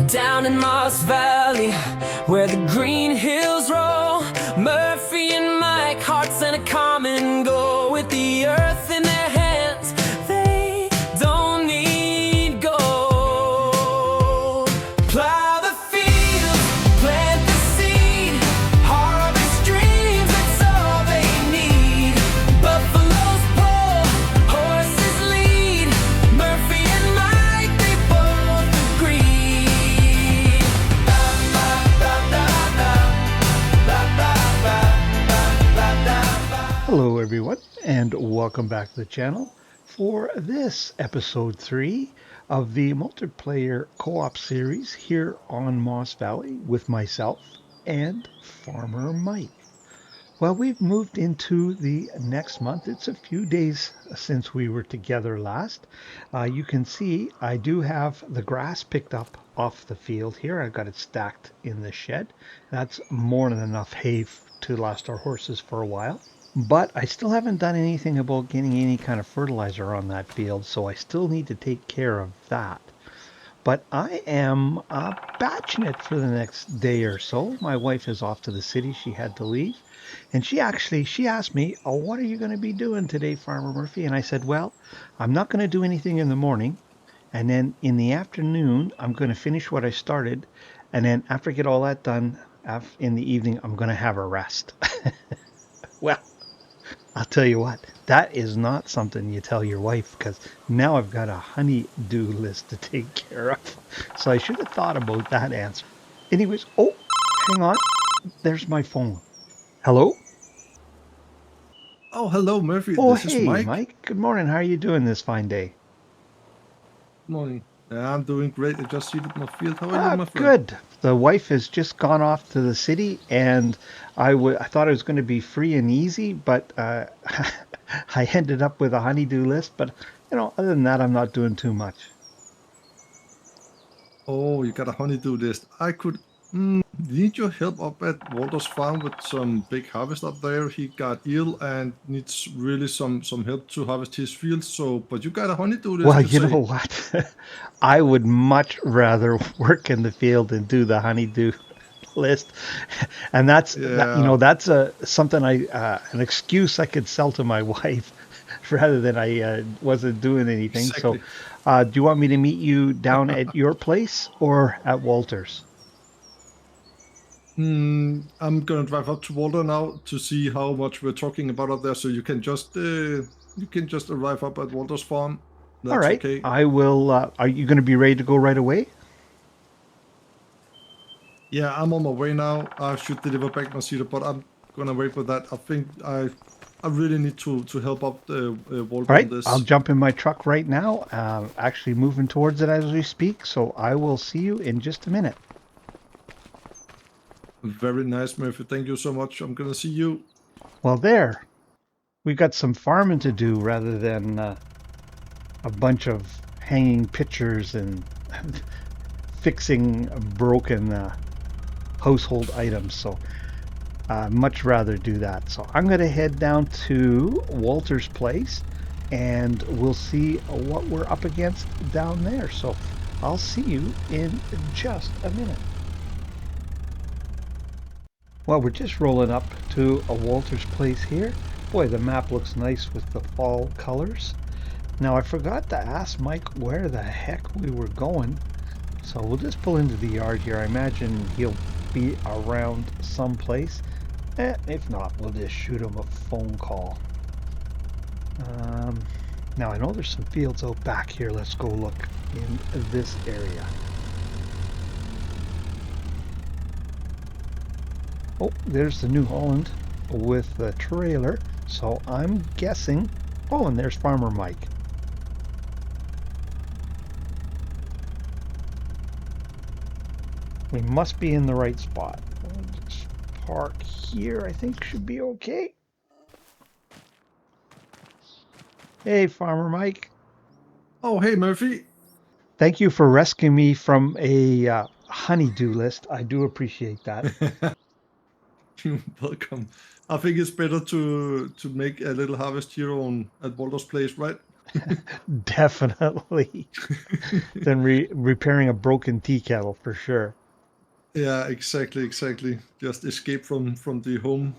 Down in Moss Valley, where the green hills roll, Murphy and Mike, hearts in a common goal. With the earth in their hands, they don't need gold. Plow the field, plant the seed, harvest dreams, that's all they need. Buffaloes pull, horses lead, Murphy and Mike, they both agree. Hello everyone, and welcome back to the channel for this episode 3 of the multiplayer co-op series here on Moss Valley with myself and Farmer Mike. Well, we've moved into the next month. It's a few days since we were together last. You can see I do have the grass picked up off the field here. I've got it stacked in the shed. That's more than enough hay to last our horses for a while. But I still haven't done anything about getting any kind of fertilizer on that field, so I still need to take care of that. But I am batching it for the next day or so. My wife is off to the city. She had to leave. And she asked me, oh, what are you going to be doing today, Farmer Murphy? And I said, well, I'm not going to do anything in the morning. And then in the afternoon, I'm going to finish what I started. And then after I get all that done, in the evening, I'm going to have a rest. Well, I'll tell you what, that is not something you tell your wife, because now I've got a honey-do list to take care of. So I should have thought about that answer. Anyways, oh, hang on. There's my phone. Hello? Oh, hello, Murphy. Oh, This is hey, Mike. Good morning. How are you doing this fine day? Morning. I'm doing great. I just seated my field. How are you, my friend? Good. The wife has just gone off to the city, and I thought it was going to be free and easy, but I ended up with a honey-do list. But, other than that, I'm not doing too much. Oh, you got a honeydew list. I could need your help up at Walter's farm with some big harvest up there. He got ill and needs really some help to harvest his field. So, but you got a honeydew list. Well, you know what? I would much rather work in the field and do the honeydew list, and that's something an excuse I could sell to my wife rather than I wasn't doing anything. Exactly. So, do you want me to meet you down at your place or at Walter's? I'm gonna drive up to Walter now to see how much we're talking about up there. So you can just arrive up at Walter's farm. That's All right. okay. I will. Are you going to be ready to go right away? Yeah, I'm on my way now. I should deliver back my cedar, but I'm gonna wait for that. I think I really need to help out Walter All right. on this. I'll jump in my truck right now. Actually moving towards it as we speak. So I will see you in just a minute. Very nice, Murphy. Thank you so much. I'm gonna see you. Well, there. We've got some farming to do rather than a bunch of hanging pictures and fixing broken household items. So much rather do that. So I'm going to head down to Walter's place and we'll see what we're up against down there. So I'll see you in just a minute. Well, we're just rolling up to a Walter's place here. Boy, the map looks nice with the fall colors. Now, I forgot to ask Mike where the heck we were going. So we'll just pull into the yard here. I imagine he'll be around someplace. If not, we'll just shoot him a phone call. Now, I know there's some fields out back here. Let's go look in this area. Oh, there's the New Holland with the trailer. So I'm guessing... Oh, and there's Farmer Mike. We must be in the right spot. We'll just park here. I think should be okay. Hey, Farmer Mike. Oh, hey, Murphy. Thank you for rescuing me from a honeydew list. I do appreciate that. You're welcome. I think it's better to make a little harvest here at Walter's place, right? Definitely. Than repairing a broken tea kettle for sure. Yeah, exactly. Just escape from the home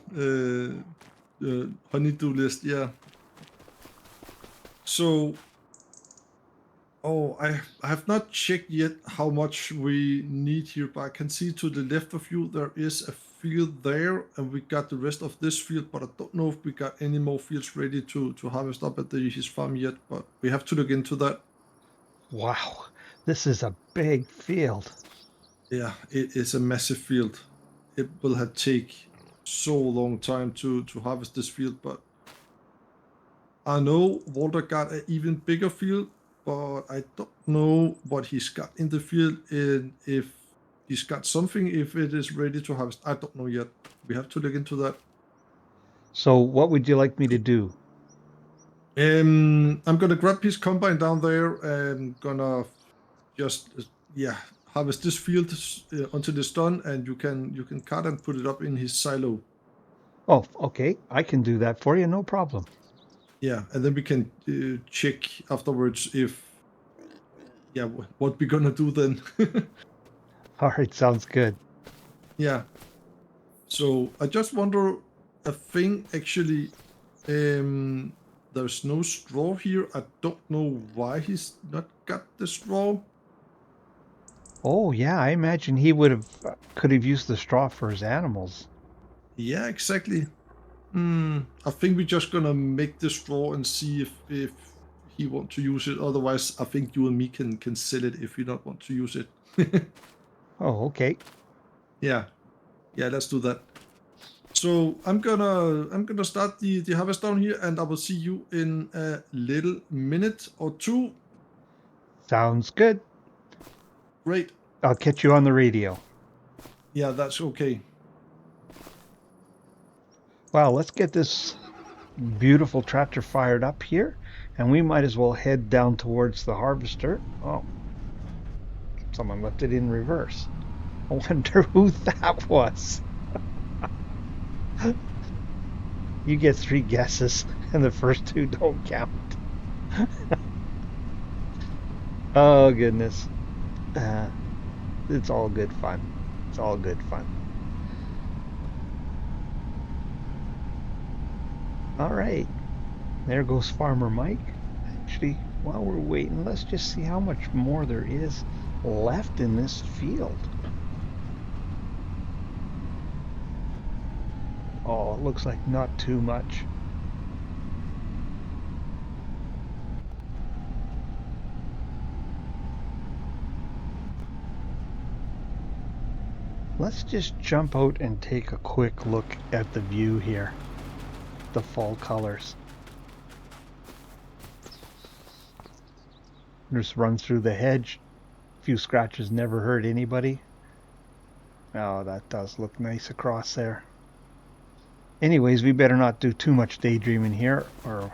honeydew list. Yeah. So, oh, I have not checked yet how much we need here, but I can see to the left of you there is a field there, and we got the rest of this field, but I don't know if we got any more fields ready to harvest up at his farm yet. But we have to look into that. Wow, this is a big field. Yeah, it is a massive field. It will have take so long time to harvest this field, but I know Walter got an even bigger field, but I don't know what he's got in the field and if he's got something, if it is ready to harvest. I don't know yet. We have to look into that. So, what would you like me to do? I'm gonna grab his combine down there and gonna just yeah harvest this field until it's done, and you can cut and put it up in his silo. Oh, okay, I can do that for you, no problem. Yeah, and then we can check afterwards if yeah what we're gonna do then. All right, sounds good. Yeah. So I just wonder a thing actually. There's no straw here. I don't know why he's not got the straw. Oh, yeah, I imagine he would have could have used the straw for his animals. Yeah, exactly. I think we're just gonna make the straw and see if he want to use it. Otherwise, I think you and me can sell it if you don't want to use it. Oh, okay. Yeah, yeah, let's do that. So I'm gonna start the harvest down here, and I will see you in a little minute or two. Sounds good. Great. I'll catch you on the radio. Yeah, that's okay. Well, let's get this beautiful tractor fired up here, and we might as well head down towards the harvester. Oh, someone left it in reverse. I wonder who that was. You get 3 guesses, and the first 2 don't count. Oh, goodness. Uh, it's all good fun. It's all good fun. All right. There goes Farmer Mike. Actually, while we're waiting, let's just see how much more there is left in this field. Oh, it looks like not too much. Let's just jump out and take a quick look at the view here. The fall colors. Just run through the hedge. A few scratches never hurt anybody. Oh, that does look nice across there. Anyways, we better not do too much daydreaming here, or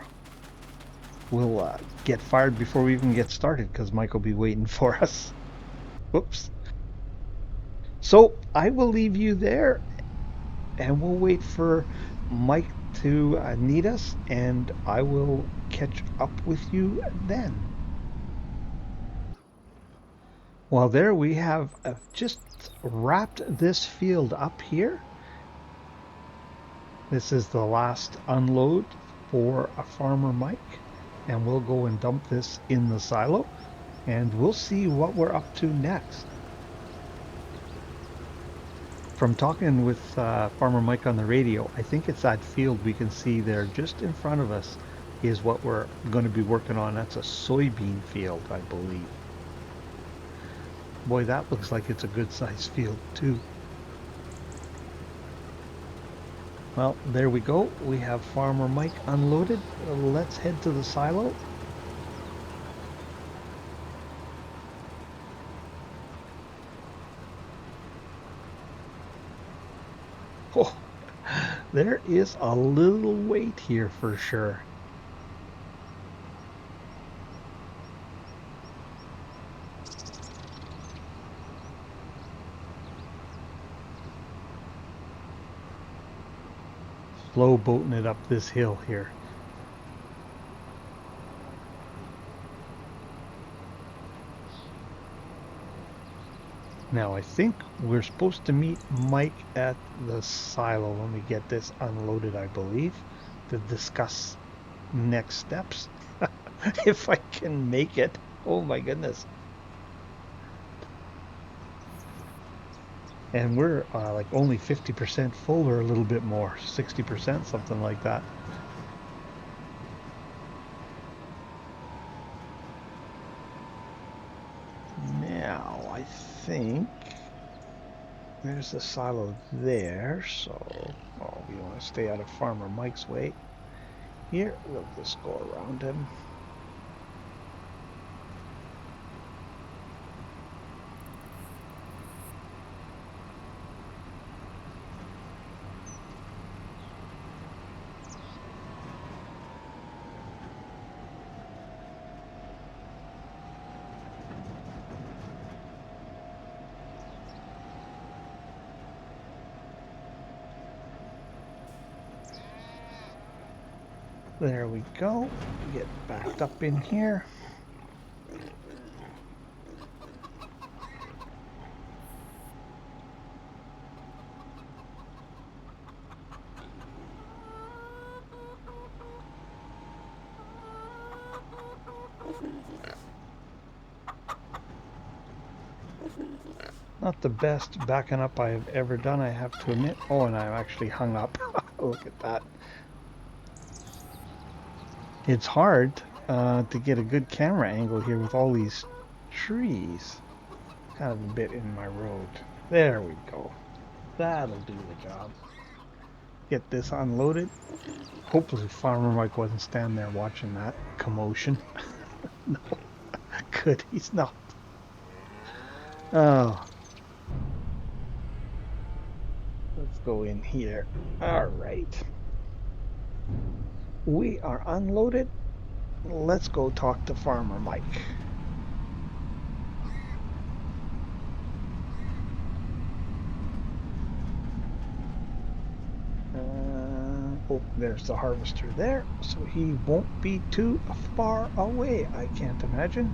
we'll get fired before we even get started, because Mike will be waiting for us. Whoops. So I will leave you there, and we'll wait for Mike to need us, and I will catch up with you then. Well, there we have just wrapped this field up here. This is the last unload for a Farmer Mike, and we'll go and dump this in the silo, and we'll see what we're up to next. From talking with Farmer Mike on the radio, I think it's that field we can see there just in front of us is what we're going to be working on. That's a soybean field, I believe. Boy, that looks like it's a good sized field too. Well, there we go. We have Farmer Mike unloaded. Let's head to the silo. Oh, there is a little weight here for sure. Slow boating it up this hill here. Now I think we're supposed to meet Mike at the silo when we get this unloaded, I believe, to discuss next steps. If I can make it. Oh my goodness. And we're like only 50% full or a little bit more, 60%, something like that. Now, I think there's the silo there, so we want to stay out of Farmer Mike's way. Here, we'll just go around him. There we go. Get backed up in here. Not the best backing up I have ever done, I have to admit. Oh, and I'm actually hung up. Look at that. It's hard to get a good camera angle here with all these trees. Kind of a bit in my road. There we go. That'll do the job. Get this unloaded. Hopefully Farmer Mike wasn't standing there watching that commotion. No. Good, he's not. Oh. Let's go in here. All right. We are unloaded. Let's go talk to Farmer Mike. Oh, there's the harvester there, so he won't be too far away, I can't imagine.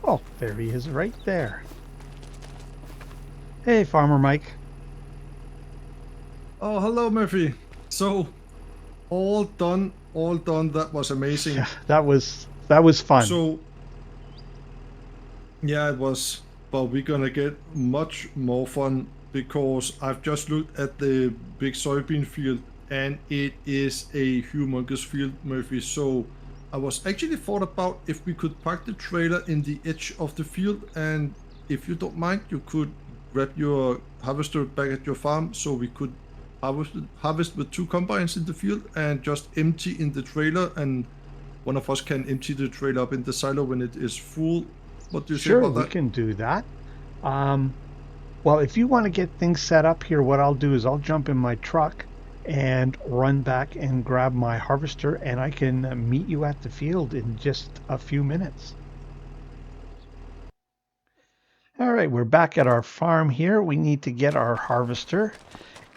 Oh, there he is right there. Hey, Farmer Mike. Oh, hello, Murphy. So, all done, all done. That was amazing. Yeah, that was fun. So, yeah, it was. But we're gonna get much more fun because I've just looked at the big soybean field and it is a humongous field, Murphy. So, I was actually thought about if we could park the trailer in the edge of the field, and if you don't mind, you could grab your harvester back at your farm so we could harvest with two combines in the field and just empty in the trailer, and one of us can empty the trailer up in the silo when it is full. What do you say Sure, about we that? can do that. Well, if you want to get things set up here, what I'll do is I'll jump in my truck and run back and grab my harvester, and I can meet you at the field in just a few minutes. All right, we're back at our farm here. We need to get our harvester.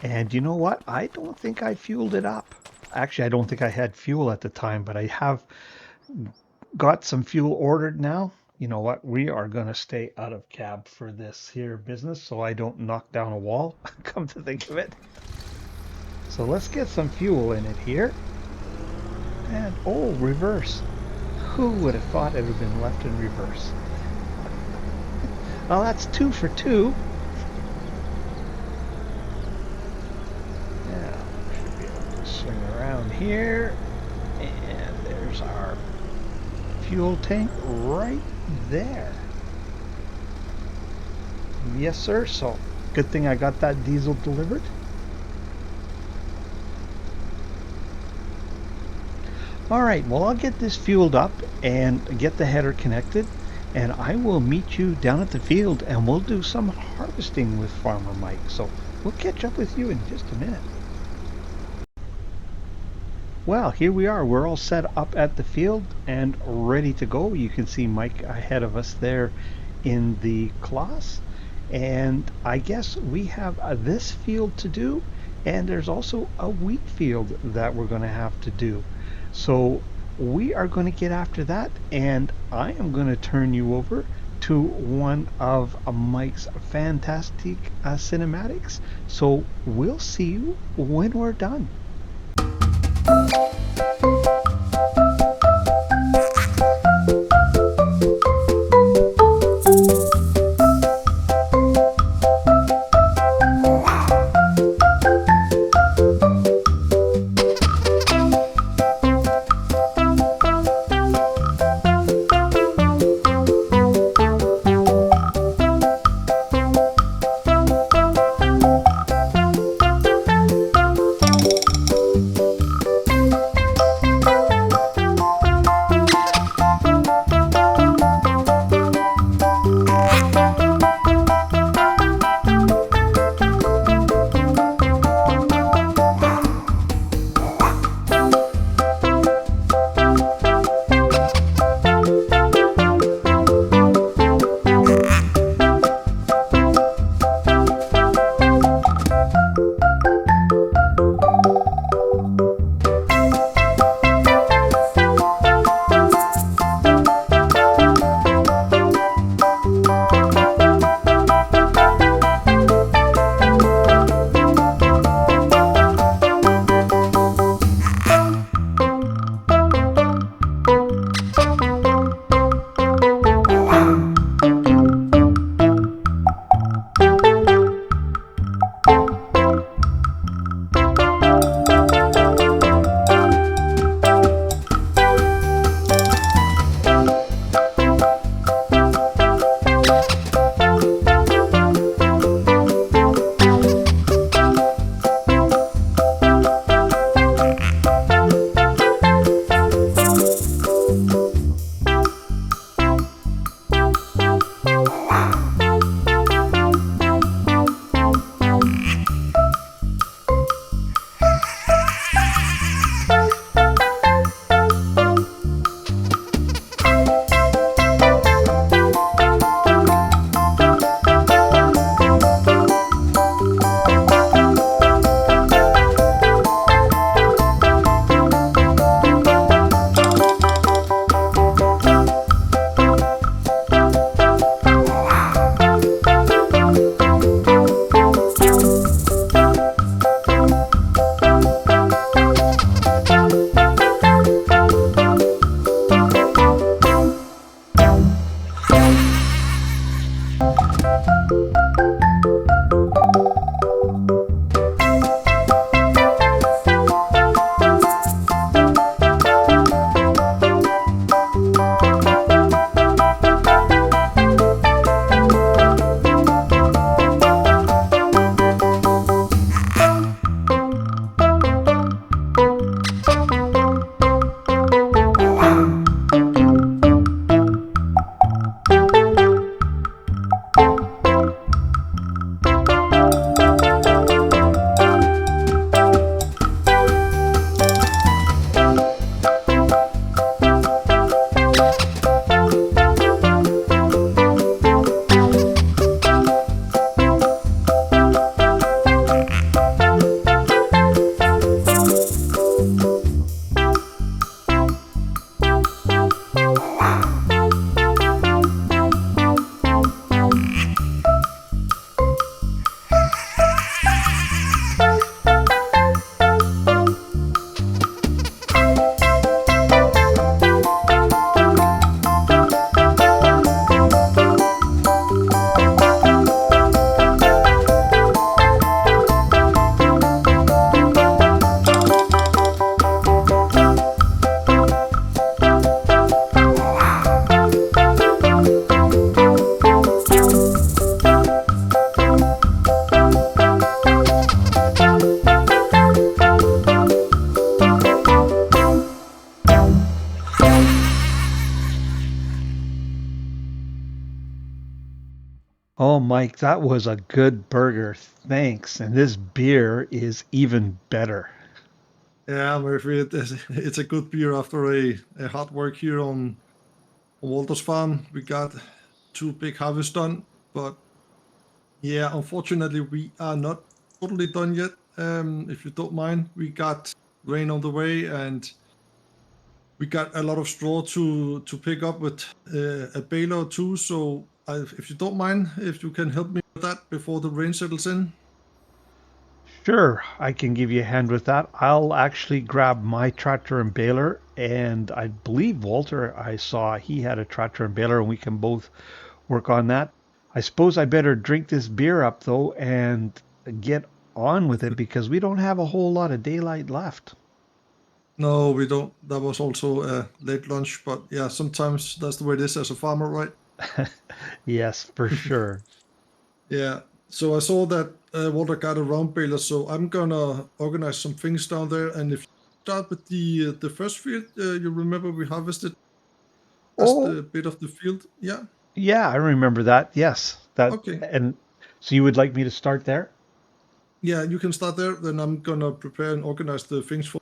And you know what? I don't think I fueled it up. Actually, I don't think I had fuel at the time, but I have got some fuel ordered now. You know what? We are going to stay out of cab for this here business so I don't knock down a wall, come to think of it. So let's get some fuel in it here. And, oh, reverse. Who would have thought it would have been left in reverse? Well, that's 2 for 2. Now, should be able to swing around here. And there's our fuel tank right there. Yes, sir. So, good thing I got that diesel delivered. Alright, well, I'll get this fueled up and get the header connected, and I will meet you down at the field and we'll do some harvesting with Farmer Mike. So we'll catch up with you in just a minute. Well, here we are. We're all set up at the field and ready to go. You can see Mike ahead of us there in the class. And I guess we have this field to do, and there's also a wheat field that we're going to have to do. So we are going to get after that, and I am going to turn you over to one of Mike's fantastic cinematics. So we'll see you when we're done. Oh, Mike, that was a good burger. Thanks. And this beer is even better. Yeah, Murphy, it's a good beer after a hard work here on Walter's farm. We got two big harvests done, but yeah, unfortunately, we are not totally done yet. if you don't mind. We got rain on the way, and we got a lot of straw to pick up with a baler or two. So if you don't mind, if you can help me with that before the rain settles in. Sure, I can give you a hand with that. I'll actually grab my tractor and baler, and I believe Walter, I saw he had a tractor and baler, and we can both work on that. I suppose I better drink this beer up though and get on with it because we don't have a whole lot of daylight left. No, we don't. That was also a late lunch, but yeah, sometimes that's the way it is as a farmer, right? Yes, for sure. Yeah. So I saw that Walter got a round baler, so I'm gonna organize some things down there. And if you start with the first field, you remember we harvested last Oh, bit of the field. Yeah. yeah, I remember that. Yes, that Okay. and so you would like me to start there? Yeah, you can start there. Then I'm gonna prepare and organize the things for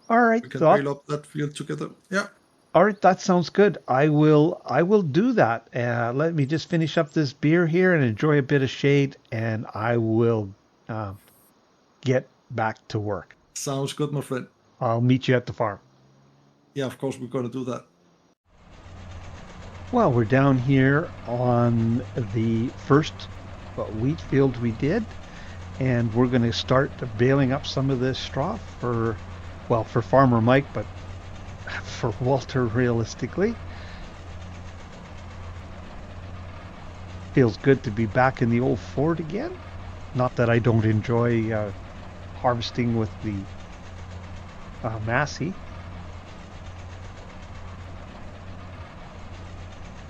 All right, we can that bale up that field together. Yeah. all right, that sounds good. I will do that. Let me just finish up this beer here and enjoy a bit of shade, and I will uh, get back to work. Sounds good, my friend. I'll meet you at the farm. Yeah, of course we're gonna do that. Well, we're down here on the first wheat field we did, and we're going to start baling up some of this straw for, well, for Farmer Mike, but for Walter realistically. Feels good to be back in the old fort again. Not that I don't enjoy harvesting with the Massey.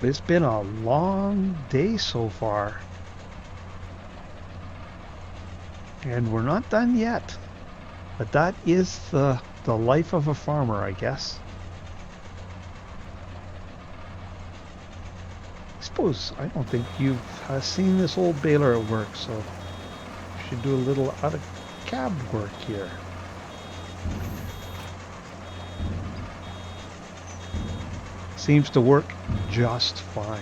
It's been a long day so far. And we're not done yet. But that is the life of a farmer, I guess. I suppose I don't think you've seen this old baler at work, so we should do a little out of cab work here. Seems to work just fine.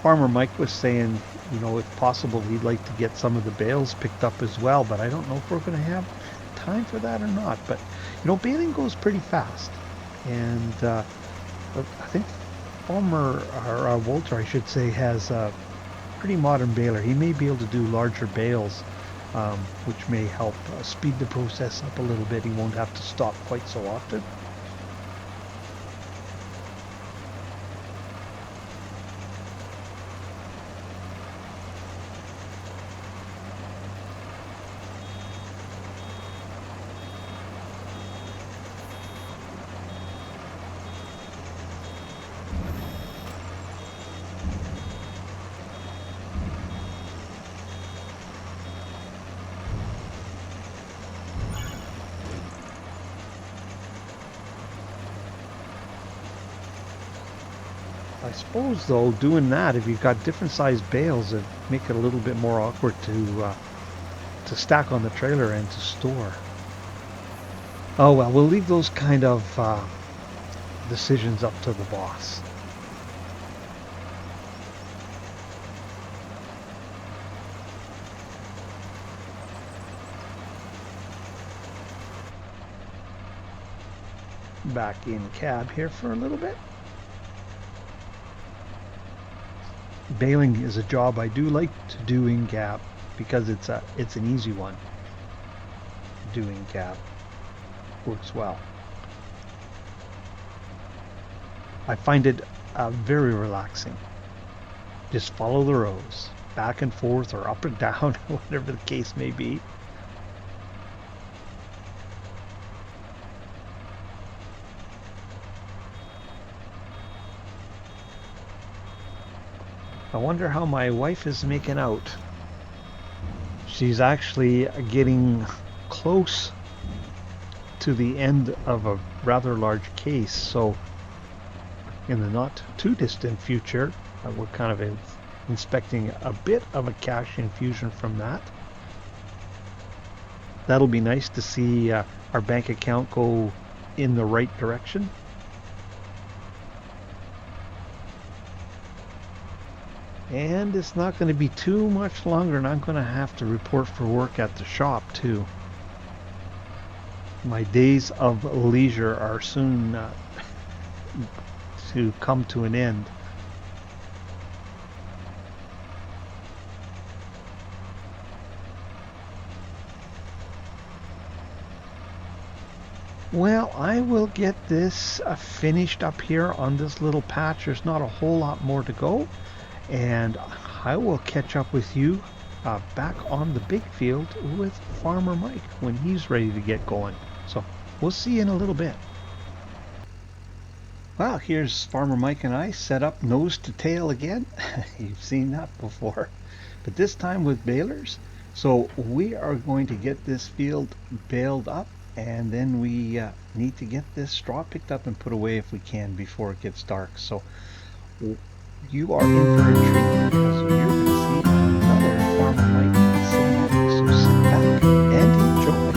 Farmer Mike was saying, if possible, he'd like to get some of the bales picked up as well, but I don't know if we're going to have time for that or not. But, baling goes pretty fast. And I think Farmer, or Walter, I should say, has a pretty modern baler. He may be able to do larger bales, which may help speed the process up a little bit. He won't have to stop quite so often. I suppose, though, doing that, if you've got different sized bales, it make it a little bit more awkward to stack on the trailer and to store. Oh well, we'll leave those kind of decisions up to the boss. Back in cab here for a little bit. Baling is a job I do like to do in cab because it's an easy one. Doing cab works well. I find it very relaxing. Just follow the rows, back and forth or up and down, whatever the case may be. I wonder how my wife is making out. She's actually getting close to the end of a rather large case, so in the not too distant future, we're kind of inspecting a bit of a cash infusion from that. That'll be nice to see our bank account go in the right direction. And it's not going to be too much longer, and I'm going to have to report for work at the shop too. My days of leisure are soon to come to an end. Well, I will get this finished up here on this little patch. There's not a whole lot more to go, and I will catch up with you back on the big field with Farmer Mike when he's ready to get going. So we'll see you in a little bit. Well, here's Farmer Mike and I set up nose to tail again. You've seen that before, but this time with balers. So we are going to get this field baled up, and then we need to get this straw picked up and put away if we can before it gets dark. So you are in for a treat because you're going to see another Farmer Mike cinematic. So sit back and enjoy.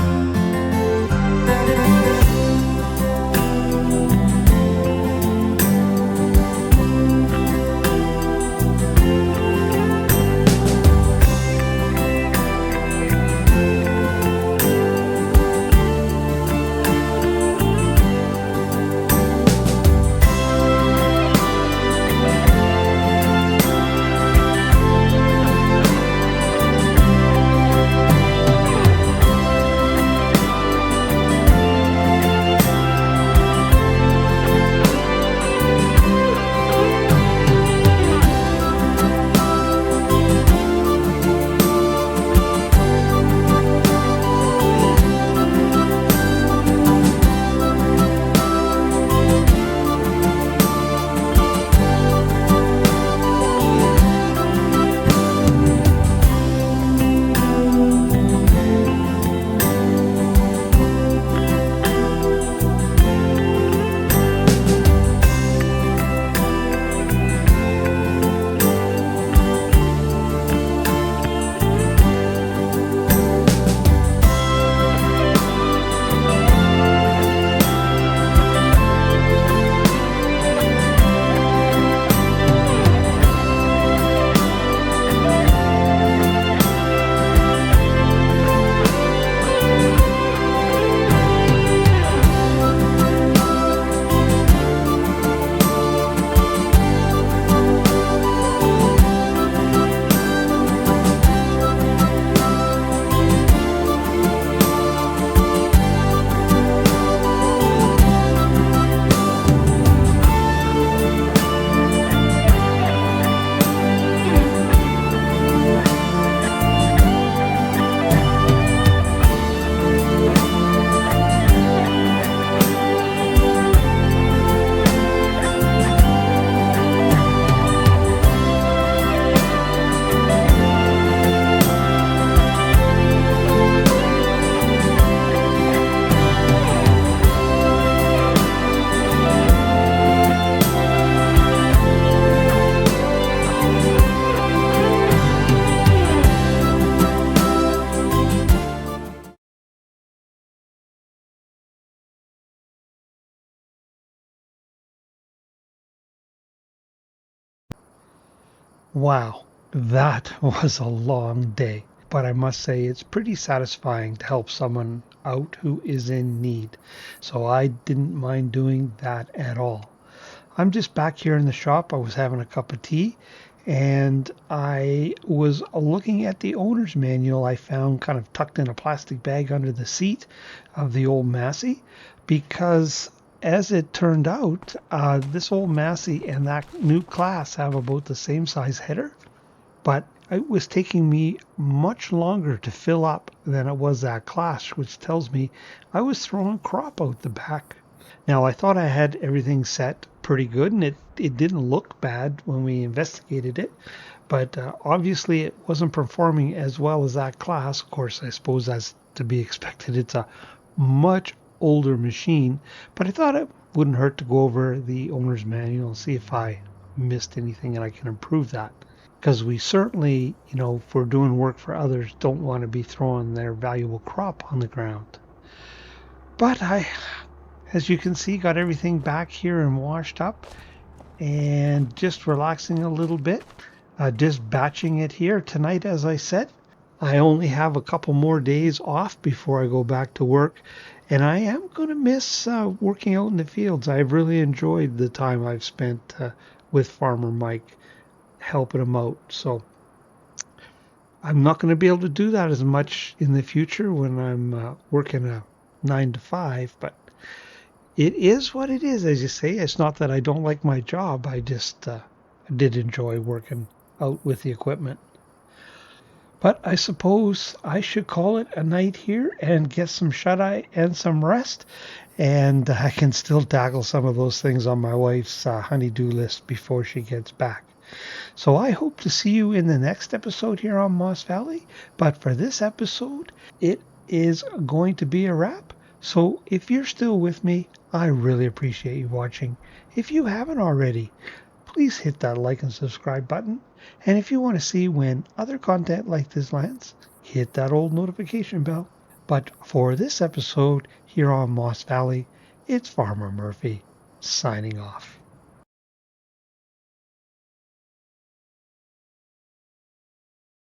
Wow, that was a long day. But I must say it's pretty satisfying to help someone out who is in need. So I didn't mind doing that at all. I'm just back here in the shop. I was having a cup of tea and I was looking at the owner's manual I found kind of tucked in a plastic bag under the seat of the old Massey because as it turned out, this old Massey and that new class have about the same size header, but it was taking me much longer to fill up than it was that class, which tells me I was throwing crop out the back. Now, I thought I had everything set pretty good, and it didn't look bad when we investigated it, but obviously it wasn't performing as well as that class. Of course, I suppose that's to be expected. It's a much older machine, but I thought it wouldn't hurt to go over the owner's manual and see if I missed anything and I can improve that. because we certainly, if we're doing work for others, don't want to be throwing their valuable crop on the ground. But as you can see, got everything back here and washed up and just relaxing a little bit, just batching it here tonight. As I said, I only have a couple more days off before I go back to work, and I am going to miss working out in the fields. I've really enjoyed the time I've spent with Farmer Mike, helping him out. So I'm not going to be able to do that as much in the future when I'm working a 9 to 5, but it is what it is, as you say. It's not that I don't like my job. I just did enjoy working out with the equipment. But I suppose I should call it a night here and get some shut-eye and some rest. And I can still tackle some of those things on my wife's honey-do list before she gets back. So I hope to see you in the next episode here on Moss Valley. But for this episode, it is going to be a wrap. So if you're still with me, I really appreciate you watching. If you haven't already, please hit that like and subscribe button. And if you want to see when other content like this lands, hit that old notification bell. But for this episode here on Moss Valley, it's Farmer Murphy signing off.